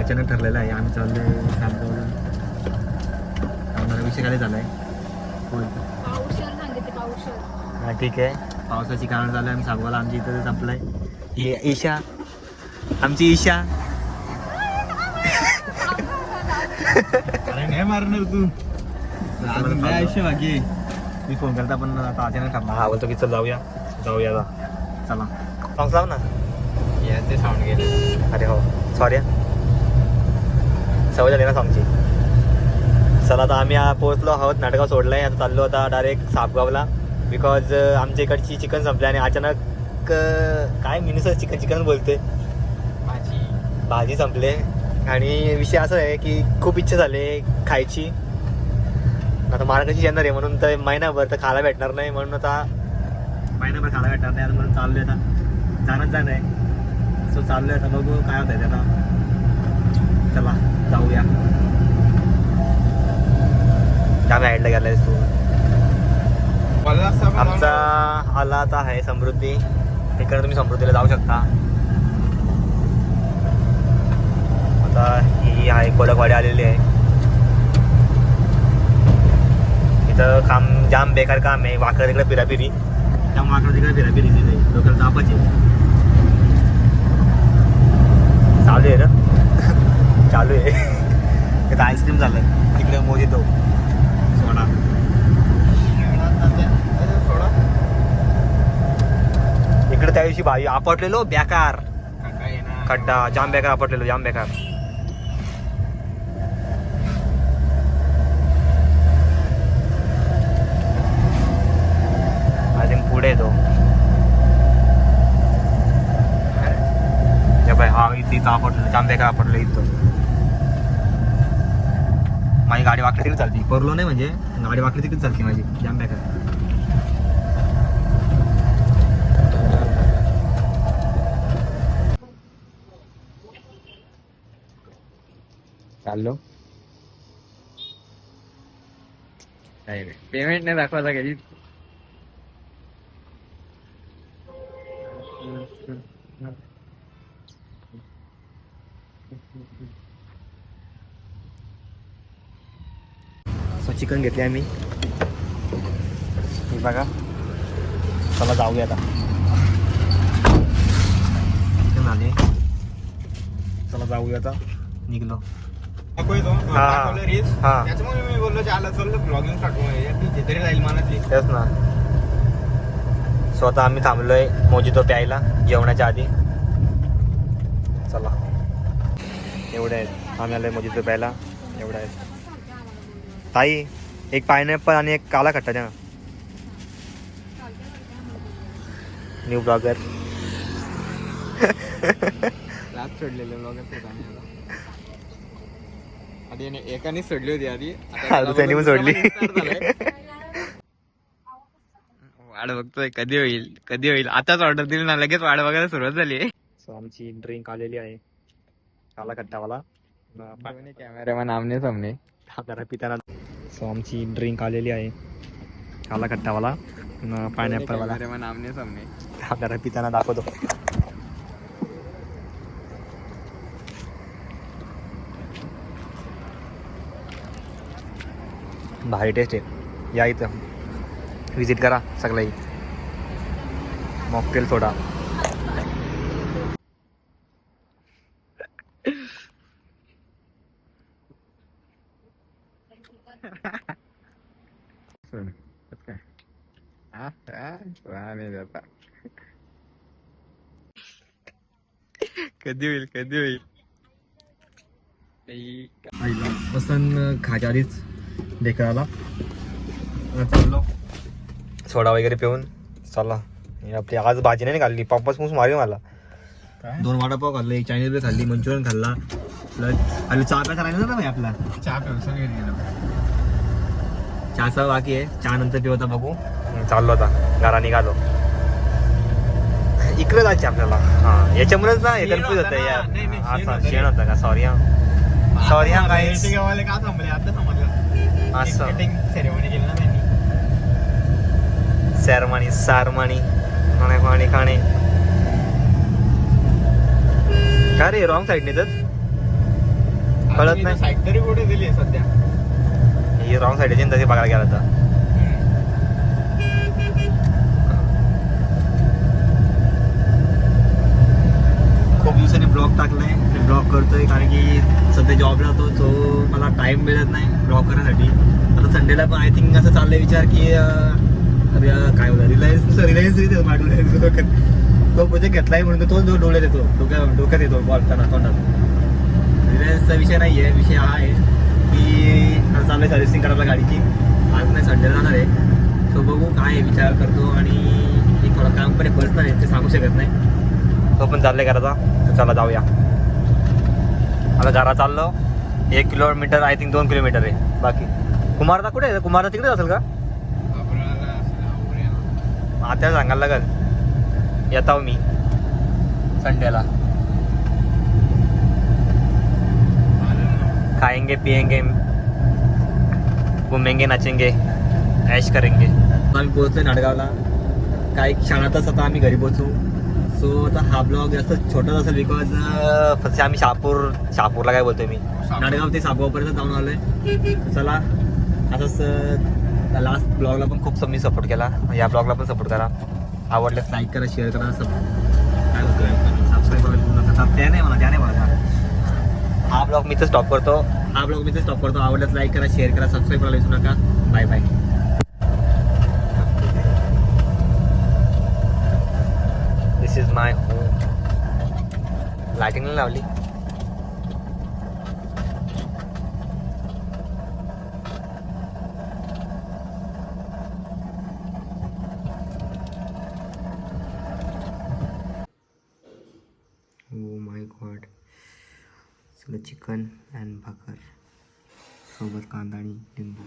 अचानक ठरलेलं आहे. आम्ही चाललोय सापगावला. आम्हाला विषय काय झाला आहे हां ठीक आहे. पावसाची कारण झालं आम्ही सापगावला. आमच्या इथं संपलं आहे. ईशा आमची ईशा नाही मारणार तू बाकी. मी फोन करता पण आता अचानक ठरला. हा बोलतो की चल जाऊया जाऊया चला. सॉंग लाव ना. ते साऊंड गेले. अरे हो सॉरी सवय झाली ना सॉंगची. चला आता आम्ही पोहोचलो आहोत. नाटगाव सोडलं आहे. आता चाललो आता डायरेक्ट सापगावला. बिकॉज आमच्या इकडची चिकन संपली आणि अचानक काय मिनिसर चिकन बोलते भाजी संपले. आणि विषय असा आहे की खूप इच्छा झाली खायची. आता मार्गाची येणार आहे म्हणून तर महिनाभर तर खायला भेटणार नाही. म्हणून आता महिनाभर खायला भेटणार नाही म्हणून चाललोय आता. जाणं आहे सो चाललोय आता. बघू काय होत आहे आता. चला जाऊया. काय ॲडला गेलायस तू. आमचा आला आता आहे समृद्धी. इकडे तुम्ही समृद्धीला जाऊ शकता. आता ही आहे कोडकवाडी आलेली आहे. इथं काम जाम बेकार काम आहे. वाकडं तिकडे फिराफिरी त्यामुळे वाकडं तिकडे फिराफिरी नाही. डोक्याला तापच आहे. चालू आहे ना चालू आहे. इथं आईस्क्रीम झालं. तिकडे मोजितो सोडा. इकडे त्या दिवशी भाई आपटलेलो बेकार खड्डा जाम बेकार आपटलेलो जाम बेकार. अजून पुढे येतो भाई. हा इथं आपटलेलं जाम बेकार आपटलं इथं. माझी गाडी वाकडी तिकडे चालती. परलो नाही म्हणजे गाडी वाकडी तिकडे चालते माझी जाम बेकार. चाललो नाही पेमेंट नाही दाखवायला कधी. सो चिकन घेतले आम्ही. हे बघा चला जाऊया आता. चिकन आले. चला जाऊया आता. निघलो. त्याच्यामुळे मी बोललो आला चल ब्लॉगिंग तरी राहील मनातली. तेच ना. सो आता आम्ही थांबलोय मोजितो प्यायला जेवणाच्या आधी. चला एवढे आहेत. आम्ही आलोय मोजितो प्यायला. एवढं आहेत. ताई एक पायनॅपल आणि एक काला खट्टा द्या. न्यू ब्लॉगर रात सोडलेले ब्लॉगर आधी एकाने सोडली होती आधी. त्यांनी पण सोडली. वाढ बघतोय कधी होईल. आताच ऑर्डर दिली ना लगेच वाढ बघायला सुरुवात झाली. सो आमची ड्रिंक आलेली आहे काला खट्टावाला. कॅमेरामॅन आमने सामने पिताना. सो आमची ड्रिंक आलेली आहे काला खट्टावाला पायनॅपल वाला. कॅमेरामॅन आमने सामने आपल्याला पिताना दाखवतो. भारी टेस्ट आहे. या इथं विजिट करा सगळंही. मॉकटेल सोडा. कधी होईल पसंत खायच्या आधीच ढेकळाला चाललो. सोडा वगैरे पिऊन चला. आपली आज भाजी नाही खाल्ली. पापाच मुस मारी मला. 2 वडापाव खाल्ले. एक चायनीज बी खाल्ली. मंचुरियन खाल्ला. प्लस चहा प्यायचा राहिला ना भाई आपला. चहा चहाचा बाकी आहे. चहा नंतर पिऊ आता बघू. चाललो आता घरा निघालो. इकडे जायचे आपल्याला. हा याच्यामुळेच ना हे कन्फ्युज होतं यार. असा शेण होता का. सॉरी हा गाईस. असं सेरमनी सारमणी खाणे खाणे. का रे रॉंग साईडने तर कळत नाही. साईड तरी कुठे दिली सध्या. ही रॉंग साईड आहे तशी बघायला गेला तर. खूप दिवसांनी ब्लॉग टाकलाय, मी ब्लॉग करतोय कारण की सध्या जॉबला होतो, सो मला टाइम मिळत नाही ब्लॉग करण्यासाठी. आता संडेला पण आय थिंक असं चाललंय विचार की काय होतं रिलायन्स तो प्रोजेक्ट घेतलाय म्हणून तो डोळ्यात येतो, डोक्यात येतो बोलताना तोंडात. रिलायन्सचा विषय नाही आहे, विषय हा आहे की आता चाललंय सर्व्हिसिंग करायला गाडीची. आज नाही संडेला जाणार आहे, सो बघू काय विचार करतो. आणि एक थोडं काम पण आहे पर्सनल आहे, ते सांगू शकत नाही, तो पण चाललंय करायचा. तर चला जाऊया. आता घरा चाललो 1 किलोमीटर आय थिंक 2 किलोमीटर आहे बाकी. कुमारदा कुठे आहे? कुमारदा तिकडेच असेल का? आता सांगायला लागेल, येता हो मी संडेला. खाएंगे पिएंगे घुमेंगे नाचेंगे ऐश करेंगे. आम्ही पोहोचतोय नाडगावला, काही क्षणातच आता आम्ही घरी पोहोचू. सो आता हा ब्लॉग जास्त छोटाच असेल बिकॉज फक्त आम्ही शहापूरला काय बोलतोय मी, नाडगाव ते सापगावपर्यंत जाऊन आलोय. चला असंच लास्ट ब्लॉगला पण खूप मी सपोर्ट केला, या ब्लॉगला पण सपोर्ट करा. आवडल्यास लाईक करा, शेअर करा, सबस्क्राईब करा. त्याने मला हा ब्लॉग मी तर स्टॉप करतो. आवडल्यास लाईक करा, शेअर करा, सबस्क्राईब करायला विसरू नका. Bye bye. This is my home. Lighting नाही लावली. Oh my god. सगळं चिकन अँड भाकर सोबत कांदा आणि लिंबू.